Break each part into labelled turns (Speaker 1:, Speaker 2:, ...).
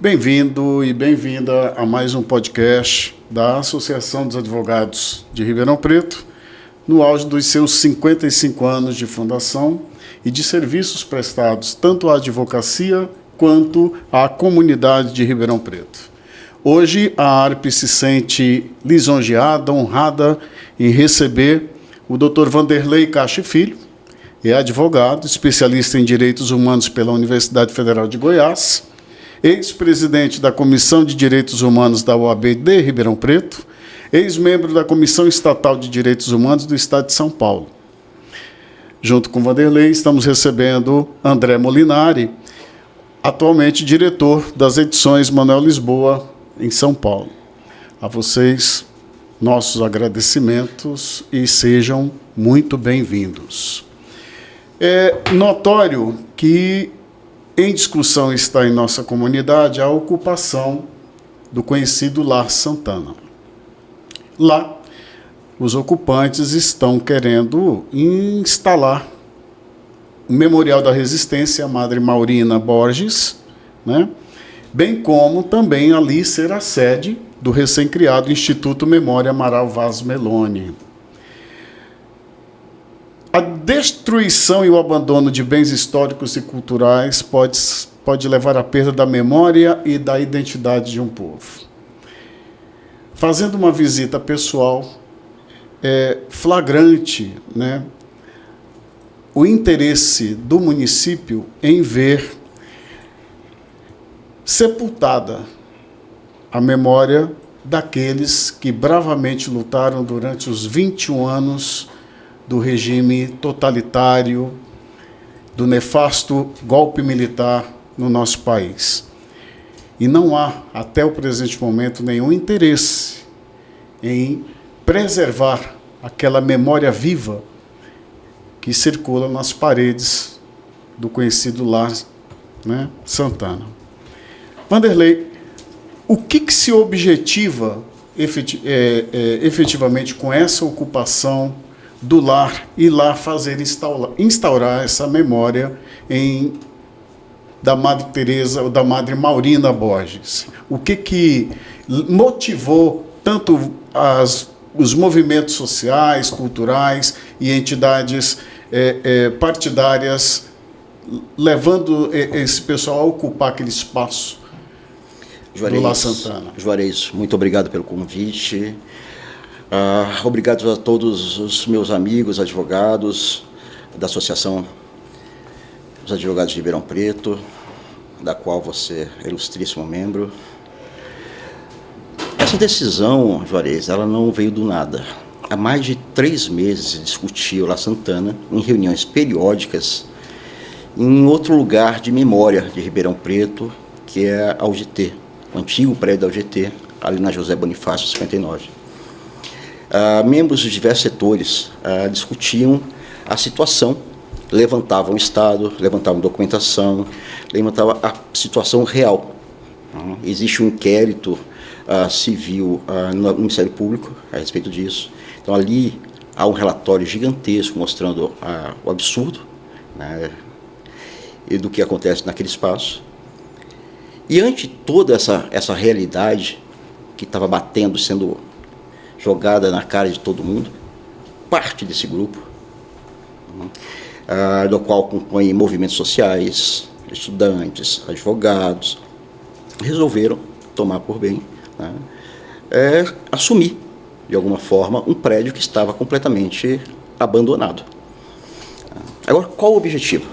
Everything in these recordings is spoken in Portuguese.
Speaker 1: Bem-vindo e bem-vinda a mais um podcast da Associação dos Advogados de Ribeirão Preto, no auge dos seus 55 anos de fundação e de serviços prestados tanto à advocacia quanto à comunidade de Ribeirão Preto. Hoje, a ARP se sente lisonjeada, honrada em receber o Dr. Vanderlei Cache Filho, é advogado, especialista em Direitos Humanos pela Universidade Federal de Goiás, ex-presidente da Comissão de Direitos Humanos da OAB de Ribeirão Preto, ex-membro da Comissão Estatal de Direitos Humanos do Estado de São Paulo. Junto com Vanderlei, estamos recebendo André Molinari, atualmente diretor das edições Manuel Lisboa, em São Paulo. A vocês, nossos agradecimentos e sejam muito bem-vindos. É notório que em discussão está em nossa comunidade a ocupação do conhecido Lar Santana. Lá, os ocupantes estão querendo instalar o Memorial da Resistência à Madre Maurina Borges, né? Bem como também ali ser a sede do recém-criado Instituto Memória Amaral Vaz Meloni. A destruição e o abandono de bens históricos e culturais pode levar à perda da memória e da identidade de um povo. Fazendo uma visita pessoal, é flagrante, né, o interesse do município em ver sepultada a memória daqueles que bravamente lutaram durante os 21 anos do regime totalitário, do nefasto golpe militar no nosso país. E não há, até o presente momento, nenhum interesse em preservar aquela memória viva que circula nas paredes do conhecido Lar, né, Santana. Vanderlei, o que se objetiva efetivamente com essa ocupação do lar e lá fazer instaurar essa memória da Madre Teresa ou da Madre Maurina Borges? O que motivou tanto os movimentos sociais, culturais e entidades partidárias levando esse pessoal a ocupar aquele espaço do Lar Santana?
Speaker 2: Juarez, muito obrigado pelo convite. Obrigado a todos os meus amigos, advogados da Associação dos Advogados de Ribeirão Preto, da qual você é ilustríssimo membro. Essa decisão, Juarez, ela não veio do nada. Há mais de 3 meses se discutiu Lar Santana em reuniões periódicas em outro lugar de memória de Ribeirão Preto, que é a UGT, o antigo prédio da UGT, ali na José Bonifácio 59. Membros de diversos setores discutiam a situação, levantavam o Estado, levantavam documentação, levantavam a situação real. Existe um inquérito civil no Ministério Público a respeito disso. Então, ali há um relatório gigantesco mostrando o absurdo, né, e do que acontece naquele espaço. E ante toda essa realidade que estava batendo, sendo jogada na cara de todo mundo, parte desse grupo, do qual compõem movimentos sociais, estudantes, advogados, resolveram tomar por bem, né, assumir, de alguma forma, um prédio que estava completamente abandonado. Agora, qual o objetivo?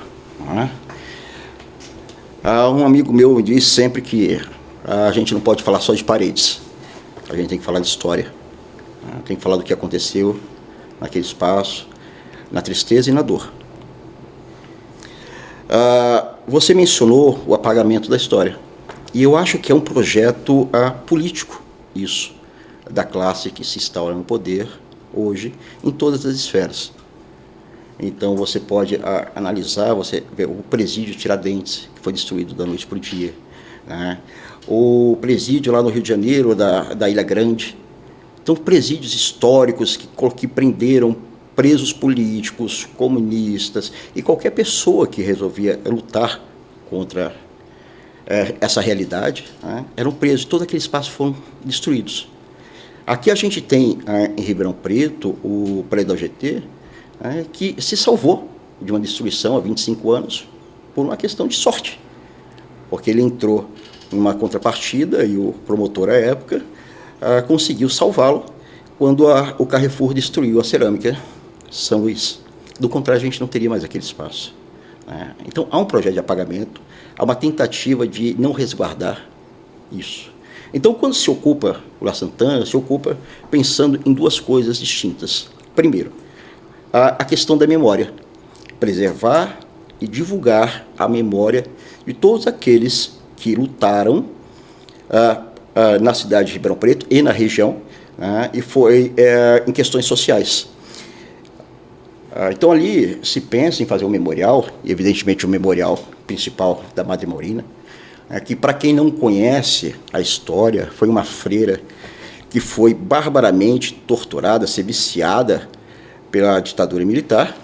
Speaker 2: Um amigo meu me diz sempre que a gente não pode falar só de paredes, a gente tem que falar de história. Tem que falar do que aconteceu naquele espaço, na tristeza e na dor. Você mencionou o apagamento da história. E eu acho que é um projeto político, isso, da classe que se instaura no poder hoje, em todas as esferas. Então, você pode analisar, você vê o presídio Tiradentes, que foi destruído da noite para o dia, né? O presídio lá no Rio de Janeiro, da Ilha Grande. Então, presídios históricos que prenderam presos políticos, comunistas e qualquer pessoa que resolvia lutar contra essa realidade, né, eram presos, todos aqueles espaços foram destruídos. Aqui a gente tem, em Ribeirão Preto, o prédio da UGT, que se salvou de uma destruição há 25 anos por uma questão de sorte, porque ele entrou em uma contrapartida e o promotor, à época, conseguiu salvá-lo quando o Carrefour destruiu a cerâmica São Luís. Do contrário, a gente não teria mais aquele espaço. Então, há um projeto de apagamento, há uma tentativa de não resguardar isso. Então, quando se ocupa o La Santana, se ocupa pensando em duas coisas distintas. Primeiro, a questão da memória. Preservar e divulgar a memória de todos aqueles que lutaram na cidade de Ribeirão Preto e na região, e foi em questões sociais. Então, ali se pensa em fazer um memorial, e evidentemente o memorial principal da Madre Maurina, que, para quem não conhece a história, foi uma freira que foi barbaramente torturada, seviciada pela ditadura militar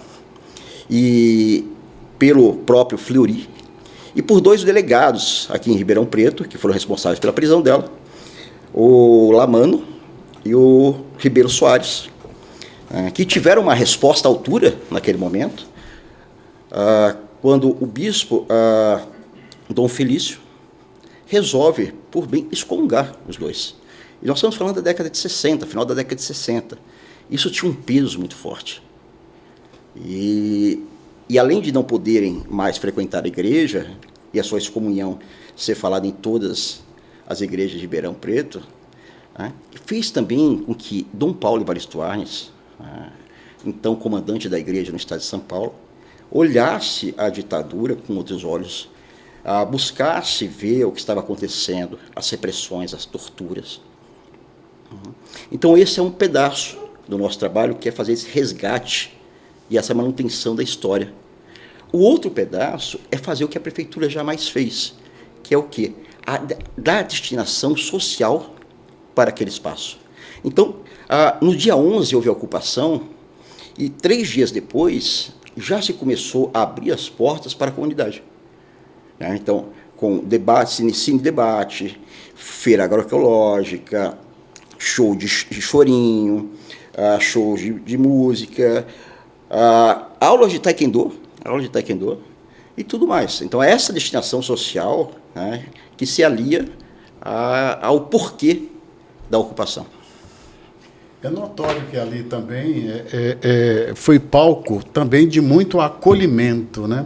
Speaker 2: e pelo próprio Fleury e por dois delegados aqui em Ribeirão Preto, que foram responsáveis pela prisão dela, o Lamano e o Ribeiro Soares, que tiveram uma resposta à altura naquele momento, quando o bispo Dom Felício resolve, por bem, excomungar os dois. E nós estamos falando da década de 60, final da década de 60. Isso tinha um peso muito forte. E além de não poderem mais frequentar a igreja, e a sua excomunhão ser falada em todas as igrejas de Ribeirão Preto, fez também com que Dom Paulo Evaristo Arnes, então comandante da igreja no estado de São Paulo, olhasse a ditadura com outros olhos, buscasse ver o que estava acontecendo, as repressões, as torturas. Então, esse é um pedaço do nosso trabalho, que é fazer esse resgate e essa manutenção da história. O outro pedaço é fazer o que a prefeitura jamais fez, que é o quê? Dar destinação social para aquele espaço. Então, no dia 11 houve a ocupação, e 3 dias depois já se começou a abrir as portas para a comunidade. Então, com debate, cine debate, feira agroecológica, show de chorinho, show de música, aulas de taekwondo e tudo mais. Então, é essa destinação social, que se alia ao porquê da ocupação.
Speaker 1: É notório que ali também foi palco também de muito acolhimento, né?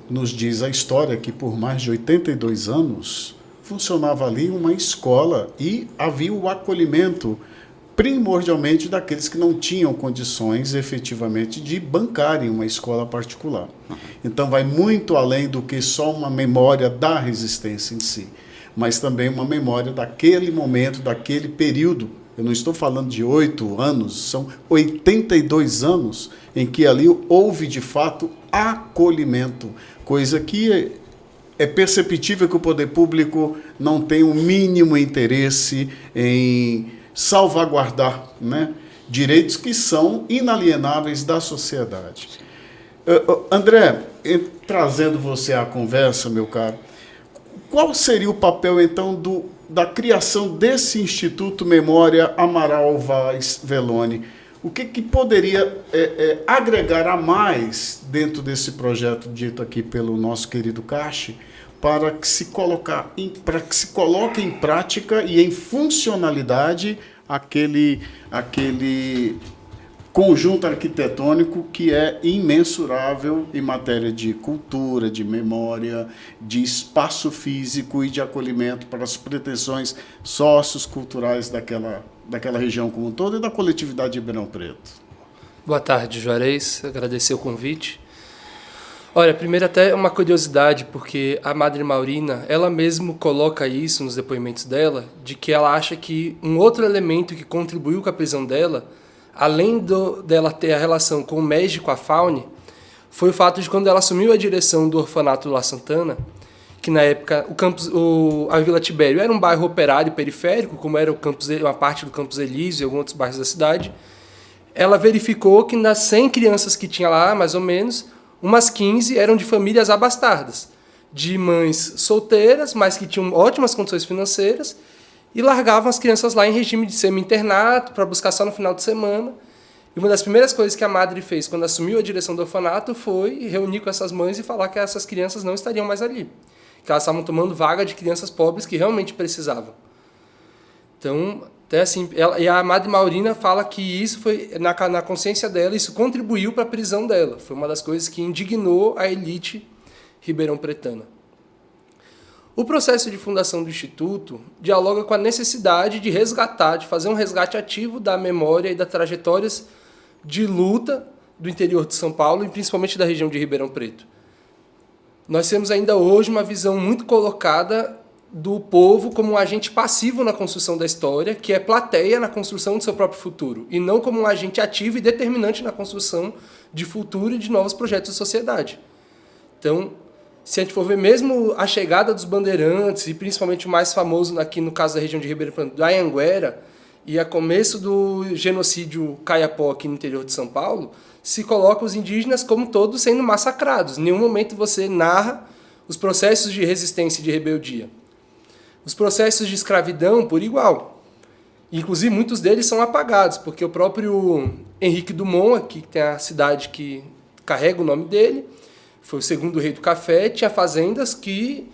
Speaker 1: Nos diz a história que por mais de 82 anos funcionava ali uma escola e havia o acolhimento primordialmente daqueles que não tinham condições efetivamente de bancarem uma escola particular. Então vai muito além do que só uma memória da resistência em si, mas também uma memória daquele momento, daquele período. Eu não estou falando de 8 anos, são 82 anos em que ali houve, de fato, acolhimento, coisa que é perceptível que o poder público não tem o mínimo interesse em salvaguardar, né, direitos que são inalienáveis da sociedade. André, trazendo você à conversa, meu caro, qual seria o papel, então, da criação desse Instituto Memória Amaral Vaz Veloni? O que poderia agregar a mais dentro desse projeto dito aqui pelo nosso querido Cache, para que se coloque em prática e em funcionalidade aquele conjunto arquitetônico que é imensurável em matéria de cultura, de memória, de espaço físico e de acolhimento para as pretensões socioculturais daquela região como um todo e da coletividade de Ribeirão Preto.
Speaker 3: Boa tarde, Juarez. Agradecer o convite. Olha, primeiro até uma curiosidade, porque a Madre Maurina, ela mesmo coloca isso nos depoimentos dela, de que ela acha que um outro elemento que contribuiu com a prisão dela, além dela ter a relação com o MES e com a FAUNE, foi o fato de quando ela assumiu a direção do orfanato do La Santana, que na época a Vila Tibério era um bairro operário periférico, como era uma parte do Campos Elíseos e alguns outros bairros da cidade, ela verificou que das 100 crianças que tinha lá, mais ou menos, umas 15 eram de famílias abastadas. de mães solteiras, mas que tinham ótimas condições financeiras, e largavam as crianças lá em regime de semi-internato para buscar só no final de semana. E uma das primeiras coisas que a Madre fez quando assumiu a direção do orfanato foi reunir com essas mães e falar que essas crianças não estariam mais ali, que elas estavam tomando vaga de crianças pobres que realmente precisavam. Então, até assim, e a Madre Maurina fala que isso foi, na consciência dela, isso contribuiu para a prisão dela. Foi uma das coisas que indignou a elite ribeirão-pretana. O processo de fundação do Instituto dialoga com a necessidade de resgatar, de fazer um resgate ativo da memória e das trajetórias de luta do interior de São Paulo e principalmente da região de Ribeirão Preto. Nós temos ainda hoje uma visão muito colocada do povo como um agente passivo na construção da história, que é plateia na construção do seu próprio futuro, e não como um agente ativo e determinante na construção de futuro e de novos projetos de sociedade. Então, se a gente for ver mesmo a chegada dos bandeirantes, e principalmente o mais famoso aqui no caso da região de Ribeirão Preto, do Anhanguera, e a começo do genocídio Caiapó aqui no interior de São Paulo, se coloca os indígenas como todos sendo massacrados. Em nenhum momento você narra os processos de resistência e de rebeldia. Os processos de escravidão, por igual. Inclusive, muitos deles são apagados, porque o próprio Henrique Dumont, aqui que tem a cidade que carrega o nome dele, foi o segundo rei do café, tinha fazendas que,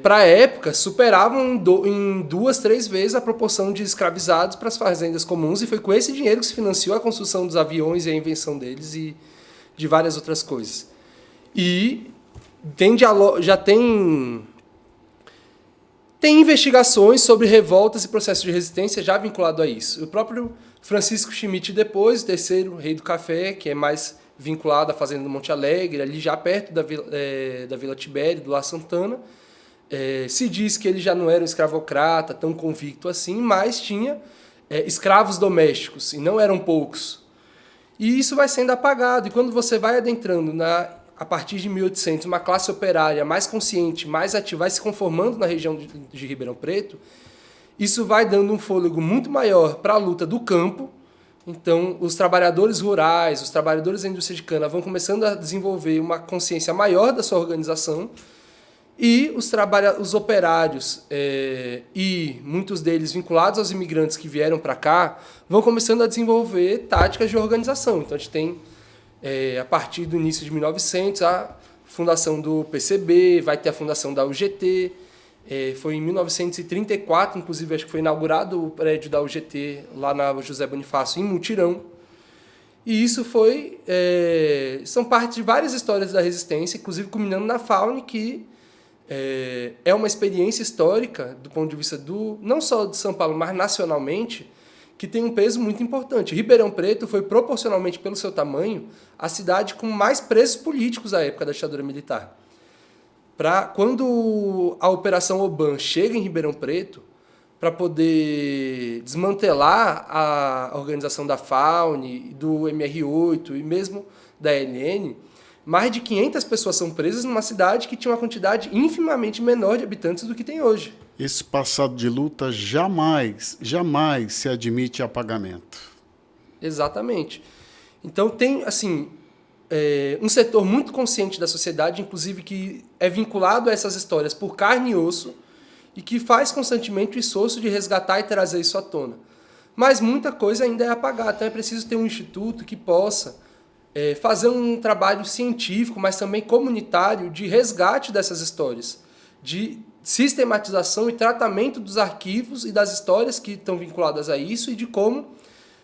Speaker 3: para a época, superavam em 2, 3 vezes a proporção de escravizados para as fazendas comuns, e foi com esse dinheiro que se financiou a construção dos aviões e a invenção deles e de várias outras coisas. E já tem investigações sobre revoltas e processos de resistência já vinculado a isso. O próprio Francisco Schmidt depois, o terceiro rei do café, que é mais vinculado à fazenda do Monte Alegre, ali já perto da Vila Tibério, do La Santana. Se diz que ele já não era um escravocrata tão convicto assim, mas tinha escravos domésticos, e não eram poucos. E isso vai sendo apagado, e quando você vai adentrando a partir de 1800, uma classe operária mais consciente, mais ativa, vai se conformando na região de Ribeirão Preto, isso vai dando um fôlego muito maior para a luta do campo. Então, os trabalhadores rurais, os trabalhadores da indústria de cana vão começando a desenvolver uma consciência maior da sua organização, e os operários, e muitos deles vinculados aos imigrantes que vieram para cá, vão começando a desenvolver táticas de organização. Então, a gente tem, a partir do início de 1900, a fundação do PCB, vai ter a fundação da UGT. Foi em 1934, inclusive, acho que foi inaugurado o prédio da UGT lá na José Bonifácio, em Mutirão. E isso são parte de várias histórias da resistência, inclusive culminando na FAUNE, que é uma experiência histórica, do ponto de vista não só de São Paulo, mas nacionalmente, que tem um peso muito importante. Ribeirão Preto foi, proporcionalmente pelo seu tamanho, a cidade com mais presos políticos à época da ditadura militar. Quando a Operação Oban chega em Ribeirão Preto, para poder desmantelar a organização da FAUNE, do MR8 e mesmo da ELN, mais de 500 pessoas são presas numa cidade que tinha uma quantidade infimamente menor de habitantes do que tem hoje.
Speaker 1: Esse passado de luta jamais se admite apagamento.
Speaker 3: Exatamente. Então tem, assim, um setor muito consciente da sociedade, inclusive que é vinculado a essas histórias por carne e osso, e que faz constantemente o esforço de resgatar e trazer isso à tona. Mas muita coisa ainda é apagada, então é preciso ter um instituto que possa fazer um trabalho científico, mas também comunitário, de resgate dessas histórias, de sistematização e tratamento dos arquivos e das histórias que estão vinculadas a isso, e de como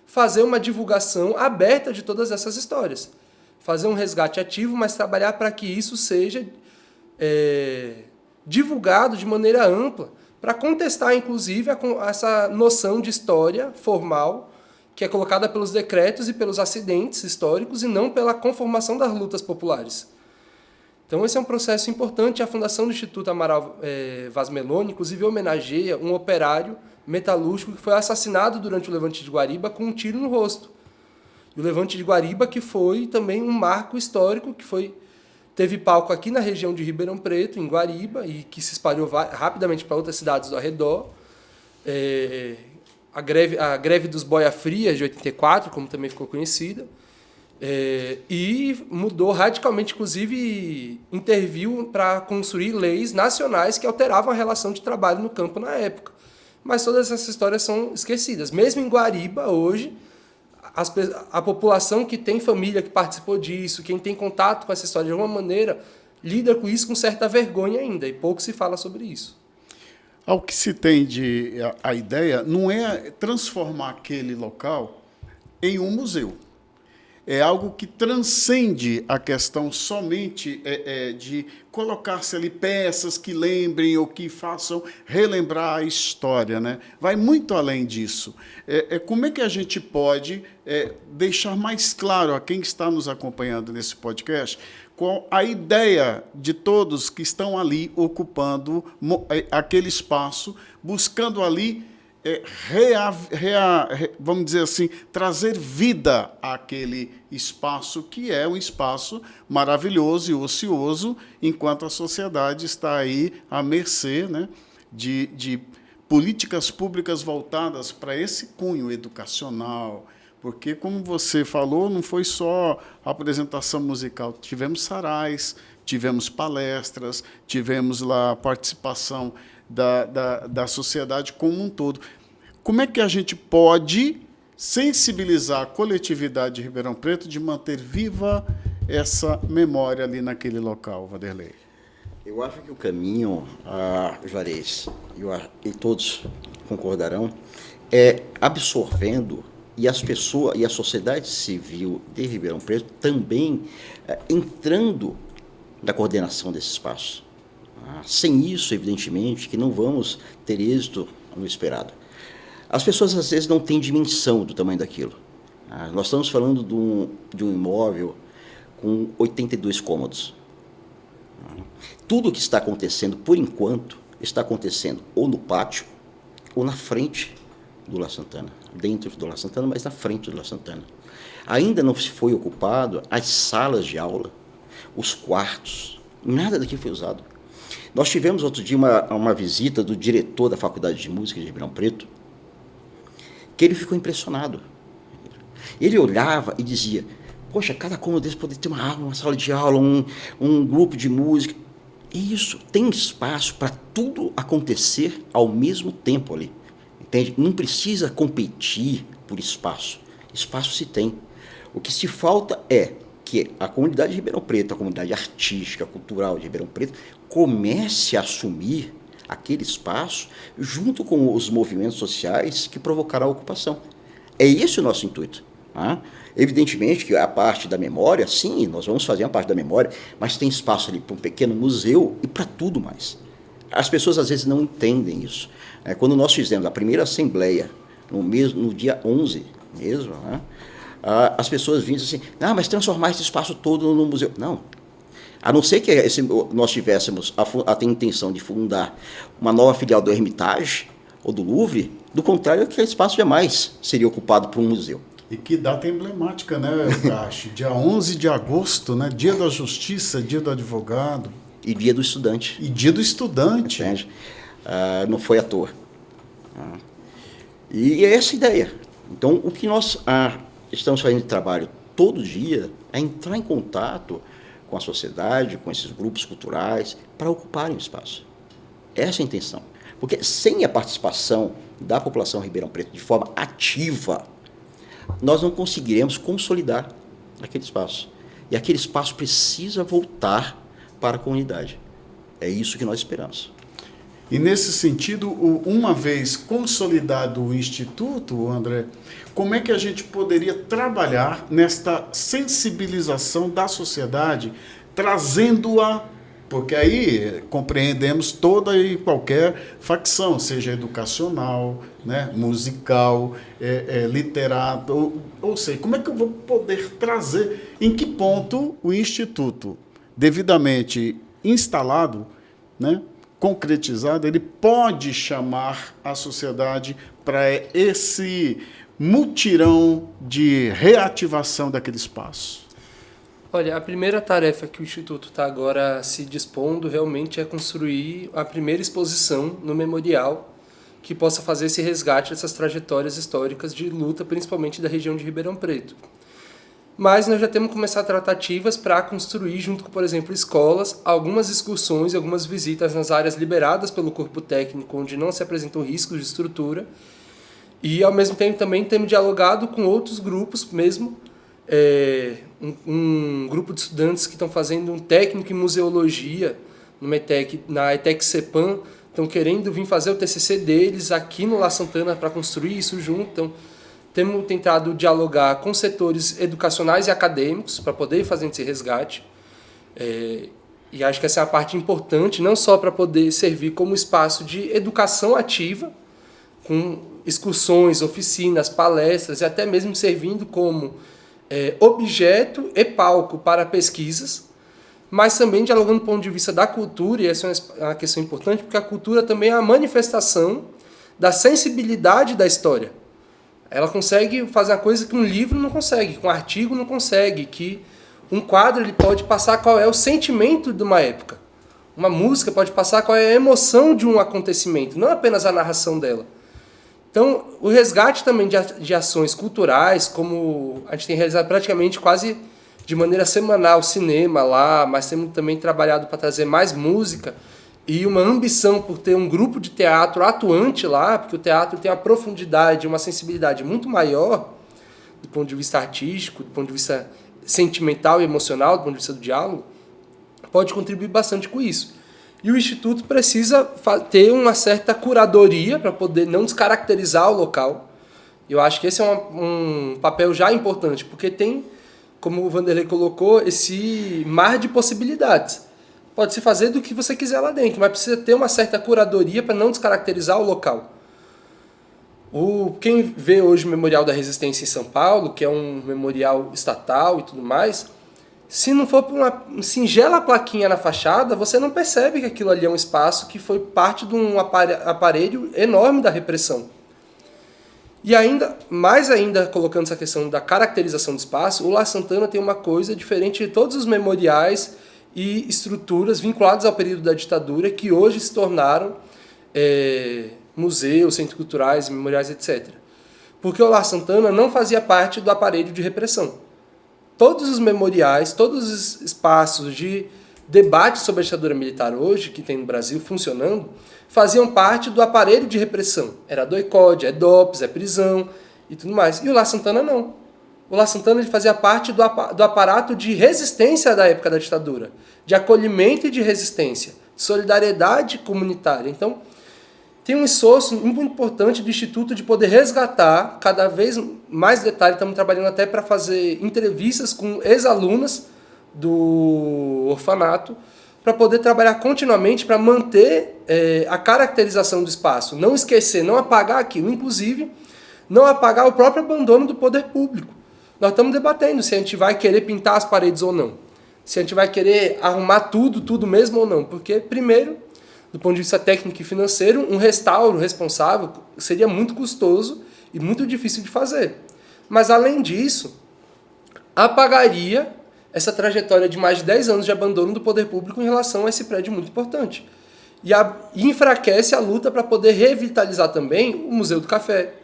Speaker 3: fazer uma divulgação aberta de todas essas histórias. Fazer um resgate ativo, mas trabalhar para que isso seja divulgado de maneira ampla, para contestar, inclusive, essa noção de história formal, que é colocada pelos decretos e pelos acidentes históricos, e não pela conformação das lutas populares. Então, esse é um processo importante. A fundação do Instituto Amaral Vaz Meloni, inclusive, homenageia um operário metalúrgico que foi assassinado durante o Levante de Guariba com um tiro no rosto. E o Levante de Guariba, que foi também um marco histórico, que teve palco aqui na região de Ribeirão Preto, em Guariba, e que se espalhou rapidamente para outras cidades ao redor. A greve dos Boia Frias, de 84, como também ficou conhecida. E mudou radicalmente, inclusive interviu para construir leis nacionais que alteravam a relação de trabalho no campo na época. Mas todas essas histórias são esquecidas. Mesmo em Guariba, hoje, a população que tem família que participou disso, quem tem contato com essa história de alguma maneira, lida com isso com certa vergonha ainda, e pouco se fala sobre isso.
Speaker 1: Ao que se tem a ideia não é transformar aquele local em um museu. É algo que transcende a questão somente de colocar-se ali peças que lembrem ou que façam relembrar a história, né? Vai muito além disso. Como é que a gente pode deixar mais claro a quem está nos acompanhando nesse podcast qual a ideia de todos que estão ali ocupando aquele espaço, buscando ali vamos dizer assim, trazer vida àquele espaço, que é um espaço maravilhoso e ocioso, enquanto a sociedade está aí à mercê, né, de políticas públicas voltadas para esse cunho educacional, porque, como você falou, não foi só a apresentação musical, tivemos sarais, tivemos palestras, tivemos lá a participação da sociedade como um todo. Como é que a gente pode sensibilizar a coletividade de Ribeirão Preto de manter viva essa memória ali naquele local, Vanderlei?
Speaker 2: Eu acho que o caminho, Juarez, e todos concordarão, é absorvendo, e as pessoas e a sociedade civil de Ribeirão Preto também entrando na coordenação desse espaço. Sem isso, evidentemente, que não vamos ter êxito no esperado. As pessoas, às vezes, não têm dimensão do tamanho daquilo. Nós estamos falando de um imóvel com 82 cômodos. Tudo o que está acontecendo, por enquanto, está acontecendo ou no pátio ou na frente do La Santana. Dentro do La Santana, mas na frente do La Santana. Ainda não se foi ocupado as salas de aula, os quartos. Nada daqui foi usado. Nós tivemos outro dia uma visita do diretor da Faculdade de Música de Ribeirão Preto, que ele ficou impressionado. Ele olhava e dizia, poxa, cada cômodo desse poderia ter uma aula, uma sala de aula, um grupo de música. E isso, tem espaço para tudo acontecer ao mesmo tempo ali. Entende? Não precisa competir por espaço. Espaço se tem. O que se falta é que a comunidade de Ribeirão Preto, a comunidade artística, cultural de Ribeirão Preto, comece a assumir aquele espaço junto com os movimentos sociais que provocaram a ocupação. É esse o nosso intuito. Evidentemente que a parte da memória, sim, nós vamos fazer uma parte da memória, mas tem espaço ali para um pequeno museu e para tudo mais. As pessoas às vezes não entendem isso. Quando nós fizemos a primeira assembleia, no dia 11 mesmo, as pessoas vinham assim, mas transformar esse espaço todo no museu. Não. A não ser que nós tivéssemos a intenção de fundar uma nova filial do Hermitage ou do Louvre, do contrário, aquele espaço jamais seria ocupado por um museu.
Speaker 1: E que data emblemática, né, Gachi? Dia 11 de agosto, né? Dia da Justiça, Dia do Advogado.
Speaker 2: E Dia do Estudante.
Speaker 1: E Dia do Estudante.
Speaker 2: Entende? Não foi à toa. E é essa a ideia. Então, o que nós estamos fazendo de trabalho todo dia é entrar em contato com a sociedade, com esses grupos culturais, para ocuparem o espaço. Essa é a intenção. Porque sem a participação da população Ribeirão Preto de forma ativa, nós não conseguiremos consolidar aquele espaço. E aquele espaço precisa voltar para a comunidade. É isso que nós esperamos.
Speaker 1: E, nesse sentido, uma vez consolidado o Instituto, André, como é que a gente poderia trabalhar nesta sensibilização da sociedade, trazendo-a, porque aí compreendemos toda e qualquer facção, seja educacional, né, musical, literado, ou seja, como é que eu vou poder trazer, em que ponto o Instituto, devidamente instalado, né, concretizado, ele pode chamar a sociedade para esse mutirão de reativação daquele espaço?
Speaker 3: Olha, a primeira tarefa que o Instituto está agora se dispondo realmente é construir a primeira exposição no memorial que possa fazer esse resgate dessas trajetórias históricas de luta, principalmente da região de Ribeirão Preto. mas nós já temos que começar tratativas para construir, junto com, por exemplo, escolas, algumas excursões e algumas visitas nas áreas liberadas pelo corpo técnico, onde não se apresentam riscos de estrutura, e, ao mesmo tempo, também temos dialogado com outros grupos, mesmo um grupo de estudantes que estão fazendo um técnico em museologia na ETEC CEPAM, estão querendo vir fazer o TCC deles aqui no La Santana para construir isso junto. Então, temos tentado dialogar com setores educacionais e acadêmicos para poder fazer esse resgate. E acho que essa é a parte importante, não só para poder servir como espaço de educação ativa, com excursões, oficinas, palestras, e até mesmo servindo como objeto e palco para pesquisas, mas também dialogando do ponto de vista da cultura, e essa é uma questão importante, porque a cultura também é a manifestação da sensibilidade da história. Ela consegue fazer uma coisa que um livro não consegue, que um artigo não consegue, que um quadro ele pode passar qual é o sentimento de uma época. Uma música pode passar qual é a emoção de um acontecimento, não apenas a narração dela. Então, o resgate também de ações culturais, como a gente tem realizado praticamente quase de maneira semanal, cinema lá, mas temos também trabalhado para trazer mais música e uma ambição por ter um grupo de teatro atuante lá, porque o teatro tem uma profundidade, uma sensibilidade muito maior do ponto de vista artístico, do ponto de vista sentimental e emocional, do ponto de vista do diálogo, pode contribuir bastante com isso. E o Instituto precisa ter uma certa curadoria para poder não descaracterizar o local. Eu acho que esse é um papel já importante, porque tem, como o Vanderlei colocou, esse mar de possibilidades. Pode se fazer do que você quiser lá dentro, mas precisa ter uma certa curadoria para não descaracterizar o local. Quem vê hoje o Memorial da Resistência em São Paulo, que é um memorial estatal e tudo mais, se não for por uma singela plaquinha na fachada, você não percebe que aquilo ali é um espaço que foi parte de um aparelho enorme da repressão. E mais ainda, colocando essa questão da caracterização do espaço, o La Santana tem uma coisa diferente de todos os memoriais e estruturas vinculadas ao período da ditadura, que hoje se tornaram museus, centros culturais, memoriais, etc. Porque o La Santana não fazia parte do aparelho de repressão. Todos os memoriais, todos os espaços de debate sobre a ditadura militar hoje, que tem no Brasil funcionando, faziam parte do aparelho de repressão. Era doicode, DOPS, prisão e tudo mais. E o La Santana não. O La Santana ele fazia parte do aparato de resistência da época da ditadura, de acolhimento e de resistência, de solidariedade comunitária. Então, tem um esforço muito importante do Instituto de poder resgatar cada vez mais detalhes. Estamos trabalhando até para fazer entrevistas com ex-alunas do orfanato, para poder trabalhar continuamente para manter a caracterização do espaço. Não esquecer, não apagar aquilo. Inclusive, não apagar o próprio abandono do poder público. Nós estamos debatendo se a gente vai querer pintar as paredes ou não. Se a gente vai querer arrumar tudo mesmo ou não. Porque, primeiro, do ponto de vista técnico e financeiro, um restauro responsável seria muito custoso e muito difícil de fazer. Mas, além disso, apagaria essa trajetória de mais de 10 anos de abandono do poder público em relação a esse prédio muito importante. E enfraquece a luta para poder revitalizar também o Museu do Café.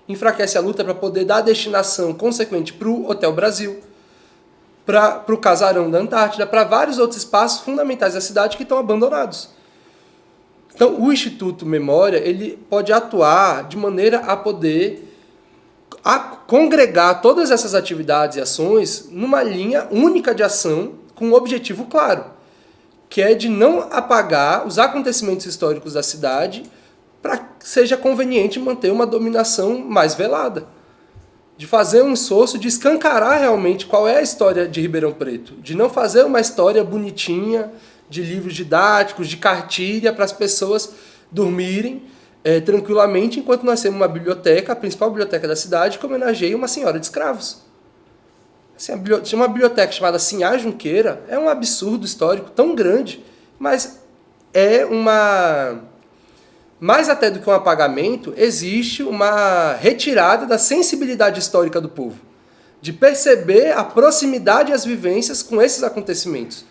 Speaker 3: Enfraquece a luta para poder dar destinação consequente para o Hotel Brasil, para o Casarão da Antártida, para vários outros espaços fundamentais da cidade que estão abandonados. Então, o Instituto Memória ele pode atuar de maneira a poder congregar todas essas atividades e ações numa linha única de ação com um objetivo claro, que é de não apagar os acontecimentos históricos da cidade para que seja conveniente manter uma dominação mais velada. De fazer um esforço de escancarar realmente qual é a história de Ribeirão Preto, de não fazer uma história bonitinha, de livros didáticos, de cartilha, para as pessoas dormirem tranquilamente, enquanto nós temos uma biblioteca, a principal biblioteca da cidade, que homenageia uma senhora de escravos. Assim, tinha uma biblioteca chamada Sinhá Junqueira, é um absurdo histórico tão grande, mas é uma... Mais até do que um apagamento, existe uma retirada da sensibilidade histórica do povo, de perceber a proximidade e as vivências com esses acontecimentos.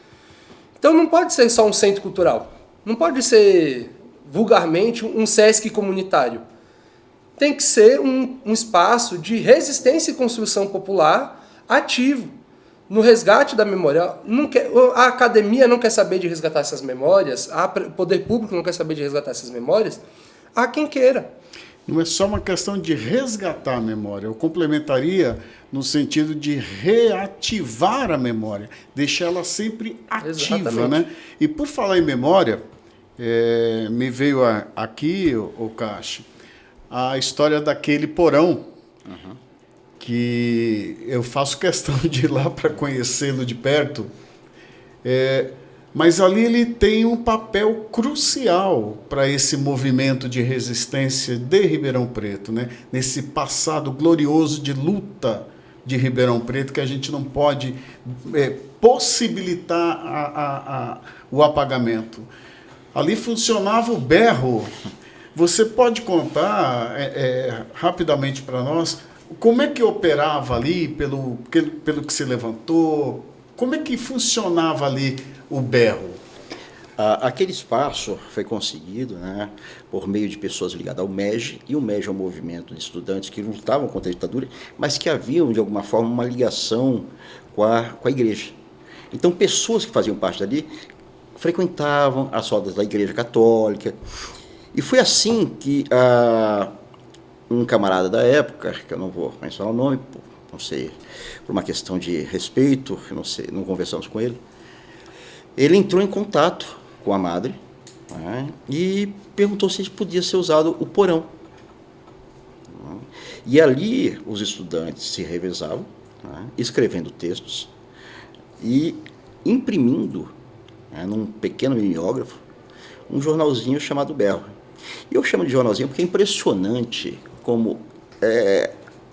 Speaker 3: Então não pode ser só um centro cultural, não pode ser vulgarmente um SESC comunitário. Tem que ser um espaço de resistência e construção popular ativo no resgate da memória. A academia não quer saber de resgatar essas memórias, o poder público não quer saber de resgatar essas memórias, há quem queira.
Speaker 1: Não é só uma questão de resgatar a memória, eu complementaria no sentido de reativar a memória, deixar ela sempre ativa, né? E por falar em memória, me veio aqui, o Cacho, a história daquele porão, que eu faço questão de ir lá para conhecê-lo de perto, mas ali ele tem um papel crucial para esse movimento de resistência de Ribeirão Preto, né? Nesse passado glorioso de luta de Ribeirão Preto, que a gente não pode possibilitar o apagamento. Ali funcionava o berro. Você pode contar rapidamente para nós como é que operava ali, pelo que se levantou, como é que funcionava ali o berro?
Speaker 2: Aquele espaço foi conseguido, né, por meio de pessoas ligadas ao MEG, e o MEG é um movimento de estudantes que lutavam contra a ditadura, mas que haviam, de alguma forma, uma ligação com a igreja. Então, pessoas que faziam parte dali frequentavam as rodas da Igreja Católica, e foi assim que um camarada da época, que eu não vou mencionar o nome, não sei, por uma questão de respeito, não conversamos com ele, ele entrou em contato com a madre, né, e perguntou se podia ser usado o porão. E ali os estudantes se revezavam, né, escrevendo textos e imprimindo, né, num pequeno mimeógrafo, um jornalzinho chamado Berro. E eu chamo de jornalzinho porque é impressionante como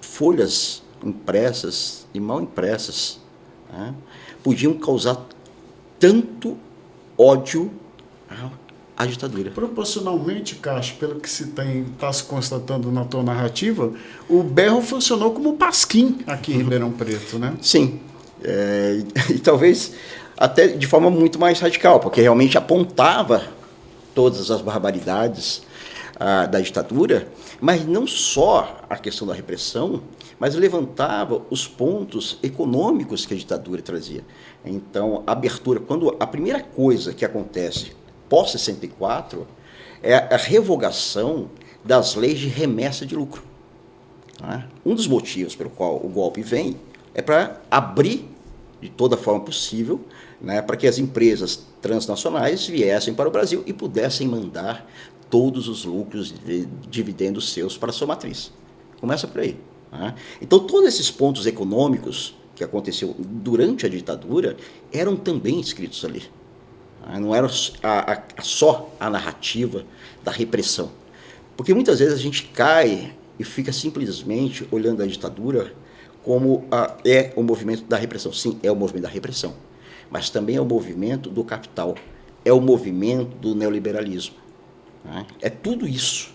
Speaker 2: folhas impressas e mal impressas, né, podiam causar tanto ódio à ditadura.
Speaker 1: Proporcionalmente, Cacho, pelo que está se constatando na tua narrativa, o berro funcionou como pasquim aqui em Ribeirão Preto, né?
Speaker 2: Sim, e talvez até de forma muito mais radical, porque realmente apontava todas as barbaridades da ditadura, mas não só a questão da repressão, mas levantava os pontos econômicos que a ditadura trazia. Então, a abertura, quando a primeira coisa que acontece pós-64 é a revogação das leis de remessa de lucro. Né? Um dos motivos pelo qual o golpe vem é para abrir de toda forma possível, né, para que as empresas transnacionais viessem para o Brasil e pudessem mandar todos os lucros e dividendos seus para a sua matriz. Começa por aí. Né? Então, todos esses pontos econômicos que aconteceu durante a ditadura eram também escritos ali. Não era só a narrativa da repressão. Porque muitas vezes a gente cai e fica simplesmente olhando a ditadura como o movimento da repressão. Sim, é o movimento da repressão, mas também é o movimento do capital, é o movimento do neoliberalismo. Né? É tudo isso.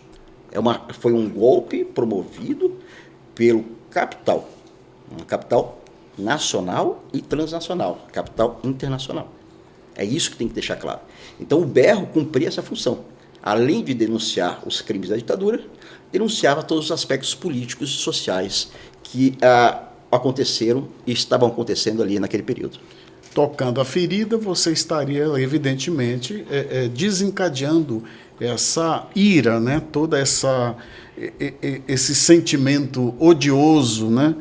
Speaker 2: Foi um golpe promovido pelo capital, um capital nacional e transnacional, capital internacional. É isso que tem que deixar claro. Então, o berro cumpria essa função. Além de denunciar os crimes da ditadura, denunciava todos os aspectos políticos e sociais que aconteceram e estavam acontecendo ali naquele período.
Speaker 1: Tocando a ferida, você estaria, evidentemente, desencadeando essa ira, né? Todo esse sentimento odioso, né?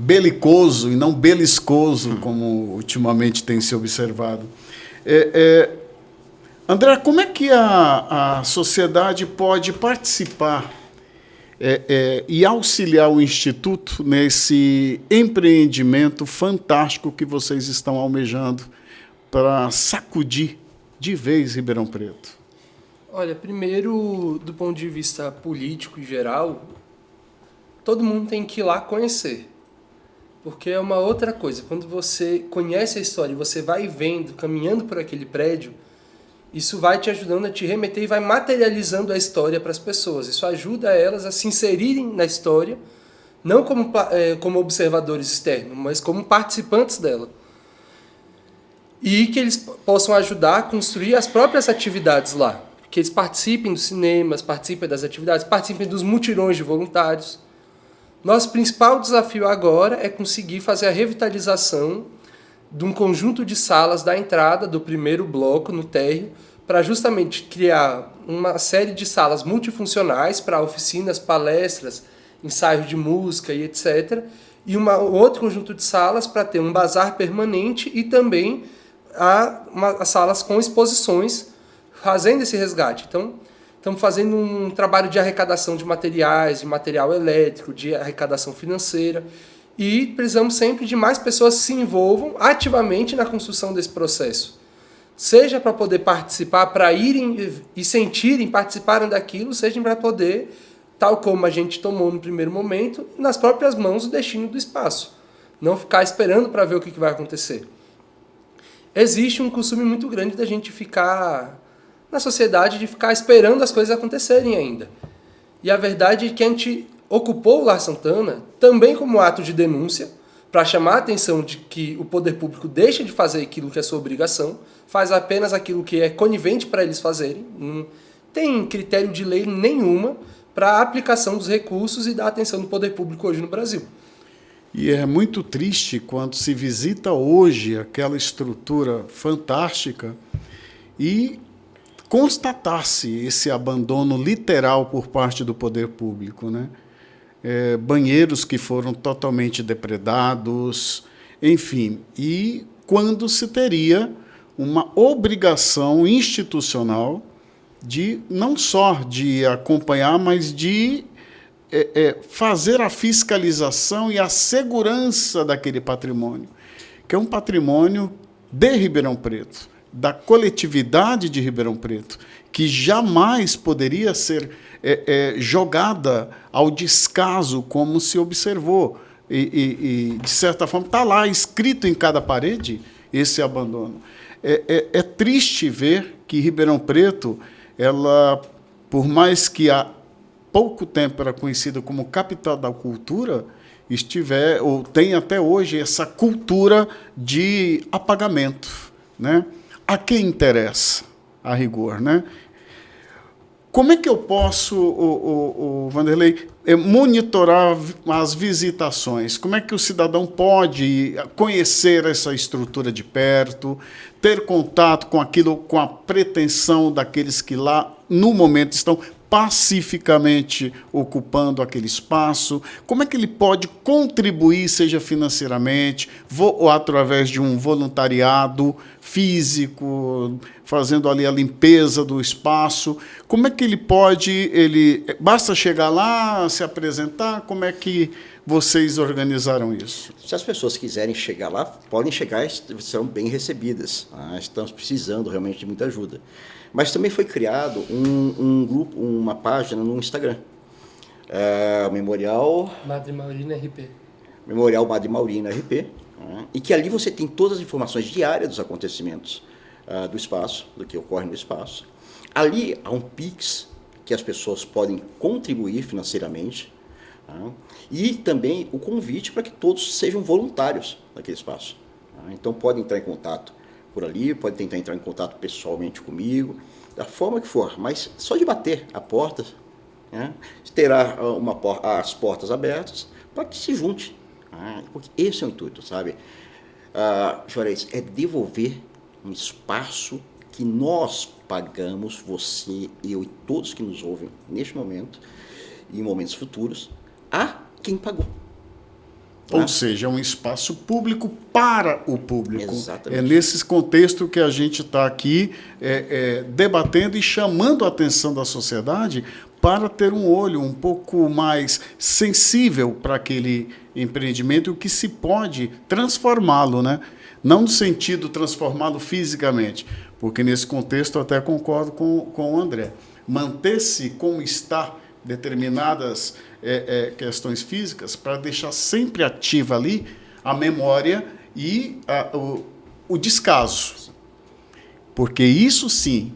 Speaker 1: Belicoso e não beliscoso, como ultimamente tem se observado. André, como é que a sociedade pode participar e auxiliar o Instituto nesse empreendimento fantástico que vocês estão almejando para sacudir de vez Ribeirão Preto?
Speaker 3: Olha, primeiro, do ponto de vista político em geral, todo mundo tem que ir lá conhecer. Porque é uma outra coisa. Quando você conhece a história e você vai vendo, caminhando por aquele prédio, isso vai te ajudando a te remeter e vai materializando a história para as pessoas. Isso ajuda elas a se inserirem na história, não como observadores externos, mas como participantes dela. E que eles possam ajudar a construir as próprias atividades lá. Que eles participem dos cinemas, participem das atividades, participem dos mutirões de voluntários. Nosso principal desafio agora é conseguir fazer a revitalização de um conjunto de salas da entrada do primeiro bloco no térreo, para justamente criar uma série de salas multifuncionais para oficinas, palestras, ensaios de música e etc. E outro conjunto de salas para ter um bazar permanente e também salas com exposições fazendo esse resgate. Então, estamos fazendo um trabalho de arrecadação de materiais, de material elétrico, de arrecadação financeira. E precisamos sempre de mais pessoas que se envolvam ativamente na construção desse processo. Seja para poder participar, para irem e sentirem, participarem daquilo, seja para poder, tal como a gente tomou no primeiro momento, nas próprias mãos o destino do espaço. Não ficar esperando para ver o que vai acontecer. Existe um costume muito grande da gente ficar, na sociedade, de ficar esperando as coisas acontecerem ainda. E a verdade é que a gente ocupou o Lar Santana também como ato de denúncia, para chamar a atenção de que o poder público deixa de fazer aquilo que é sua obrigação, faz apenas aquilo que é conivente para eles fazerem, não tem critério de lei nenhuma para a aplicação dos recursos e da atenção do poder público hoje no Brasil.
Speaker 1: E é muito triste quando se visita hoje aquela estrutura fantástica e constatar-se esse abandono literal por parte do poder público, né? Banheiros que foram totalmente depredados, enfim, e quando se teria uma obrigação institucional de não só de acompanhar, mas de fazer a fiscalização e a segurança daquele patrimônio, que é um patrimônio de Ribeirão Preto, da coletividade de Ribeirão Preto, que jamais poderia ser jogada ao descaso, como se observou. E de certa forma, está lá, escrito em cada parede, esse abandono. É triste ver que Ribeirão Preto, ela, por mais que há pouco tempo era conhecida como capital da cultura, ou tem até hoje essa cultura de apagamento, né? A quem interessa, a rigor, né? Como é que eu posso, Vanderlei, monitorar as visitações? Como é que o cidadão pode conhecer essa estrutura de perto, ter contato com aquilo, com a pretensão daqueles que lá, no momento, estão pacificamente ocupando aquele espaço? Como é que ele pode contribuir, seja financeiramente, ou através de um voluntariado físico, fazendo ali a limpeza do espaço? Como é que ele pode... basta chegar lá, se apresentar? Como é que vocês organizaram isso?
Speaker 2: Se as pessoas quiserem chegar lá, podem chegar e serão bem recebidas. Estamos precisando realmente de muita ajuda. Mas também foi criado um grupo, uma página no Instagram. O Memorial...
Speaker 3: Madre Maurina RP.
Speaker 2: Memorial Madre Maurina RP. E que ali você tem todas as informações diárias dos acontecimentos do espaço, do que ocorre no espaço. Ali há um Pix que as pessoas podem contribuir financeiramente. E também o convite para que todos sejam voluntários naquele espaço. Então podem entrar em contato por ali, pode tentar entrar em contato pessoalmente comigo, da forma que for, mas só de bater a porta, né, terá as portas abertas para que se junte, porque esse é o intuito, sabe? Juarez, é devolver um espaço que nós pagamos, você, eu e todos que nos ouvem neste momento e em momentos futuros, a quem pagou.
Speaker 1: Ou seja, é um espaço público para o público.
Speaker 2: Exatamente.
Speaker 1: É nesse contexto que a gente está aqui debatendo e chamando a atenção da sociedade para ter um olho um pouco mais sensível para aquele empreendimento e o que se pode transformá-lo, né? Não no sentido transformá-lo fisicamente, porque nesse contexto eu até concordo com o André. Manter-se como está determinadas questões físicas para deixar sempre ativa ali a memória e o descaso. Porque isso sim,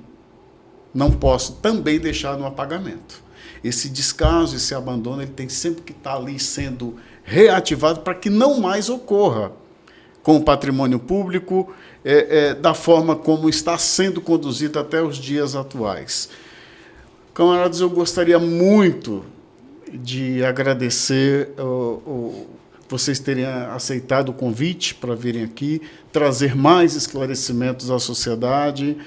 Speaker 1: não posso também deixar no apagamento. Esse descaso, esse abandono, ele tem sempre que estar ali sendo reativado para que não mais ocorra com o patrimônio público da forma como está sendo conduzido até os dias atuais. Camaradas, eu gostaria muito, de agradecer vocês terem aceitado o convite para virem aqui, trazer mais esclarecimentos à sociedade,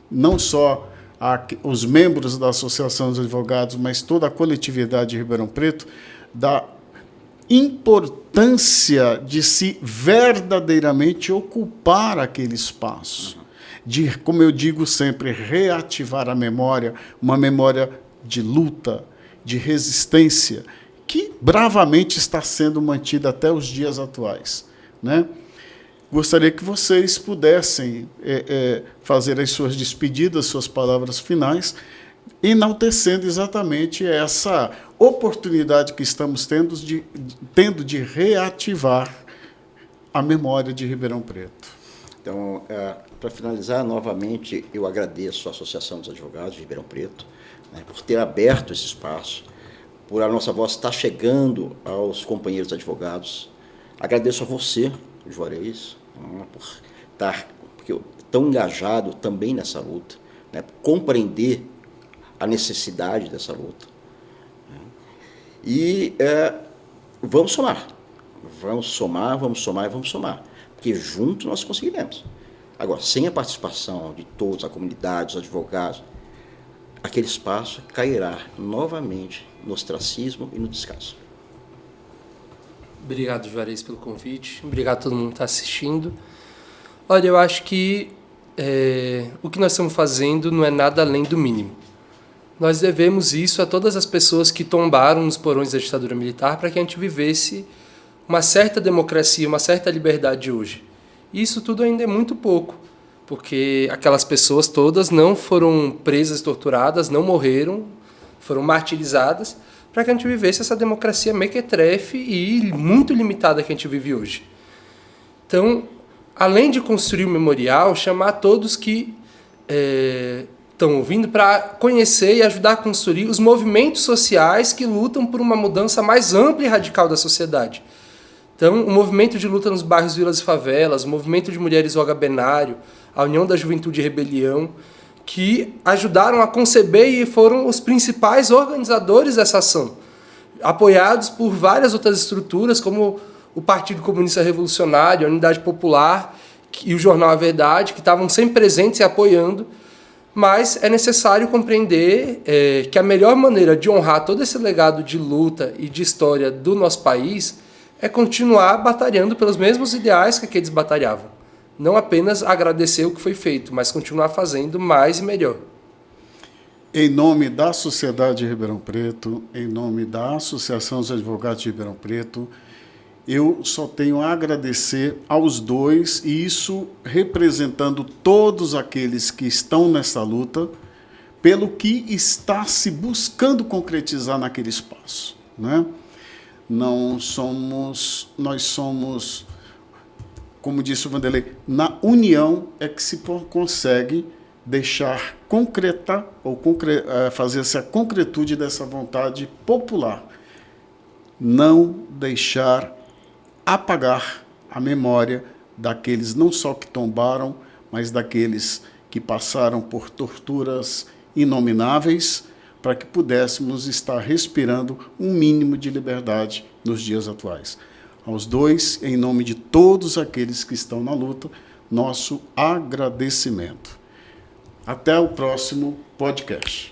Speaker 1: não só os membros da Associação dos Advogados, mas toda a coletividade de Ribeirão Preto, da importância de se verdadeiramente ocupar aquele espaço, de, como eu digo sempre, reativar a memória, uma memória de luta, de resistência, que bravamente está sendo mantida até os dias atuais, né? Gostaria que vocês pudessem fazer as suas despedidas, suas palavras finais, enaltecendo exatamente essa oportunidade que estamos tendo de reativar a memória de Ribeirão Preto.
Speaker 2: Então, para finalizar, novamente, eu agradeço à Associação dos Advogados de Ribeirão Preto, né, por ter aberto esse espaço, por a nossa voz estar chegando aos companheiros advogados. Agradeço a você, Juarez, por estar tão engajado também nessa luta, né, por compreender a necessidade dessa luta. E vamos somar, porque juntos nós conseguiremos. Agora, sem a participação de todos, a comunidade, os advogados, aquele espaço cairá novamente no ostracismo e no descaso.
Speaker 3: Obrigado, Juarez, pelo convite. Obrigado a todo mundo que está assistindo. Olha, eu acho que o que nós estamos fazendo não é nada além do mínimo. Nós devemos isso a todas as pessoas que tombaram nos porões da ditadura militar para que a gente vivesse uma certa democracia, uma certa liberdade hoje. E isso tudo ainda é muito pouco, porque aquelas pessoas todas não foram presas, torturadas, não morreram, foram martirizadas, para que a gente vivesse essa democracia mequetrefe e muito limitada que a gente vive hoje. Então, além de construir o memorial, chamar todos que estão ouvindo para conhecer e ajudar a construir os movimentos sociais que lutam por uma mudança mais ampla e radical da sociedade. Então, o movimento de luta nos bairros, vilas e favelas, o movimento de mulheres Ogabenário, a União da Juventude e Rebelião, que ajudaram a conceber e foram os principais organizadores dessa ação, apoiados por várias outras estruturas, como o Partido Comunista Revolucionário, a Unidade Popular e o Jornal A Verdade, que estavam sempre presentes e apoiando. Mas é necessário compreender que a melhor maneira de honrar todo esse legado de luta e de história do nosso país é continuar batalhando pelos mesmos ideais que aqueles batalhavam. Não apenas agradecer o que foi feito, mas continuar fazendo mais e melhor.
Speaker 1: Em nome da Sociedade de Ribeirão Preto, em nome da Associação dos Advogados de Ribeirão Preto, eu só tenho a agradecer aos dois, e isso representando todos aqueles que estão nessa luta, pelo que está se buscando concretizar naquele espaço, né? Nós somos, como disse o Vanderlei, na união é que se consegue deixar concreta ou fazer-se a concretude dessa vontade popular. Não deixar apagar a memória daqueles não só que tombaram, mas daqueles que passaram por torturas inomináveis, para que pudéssemos estar respirando um mínimo de liberdade nos dias atuais. Aos dois, em nome de todos aqueles que estão na luta, nosso agradecimento. Até o próximo podcast.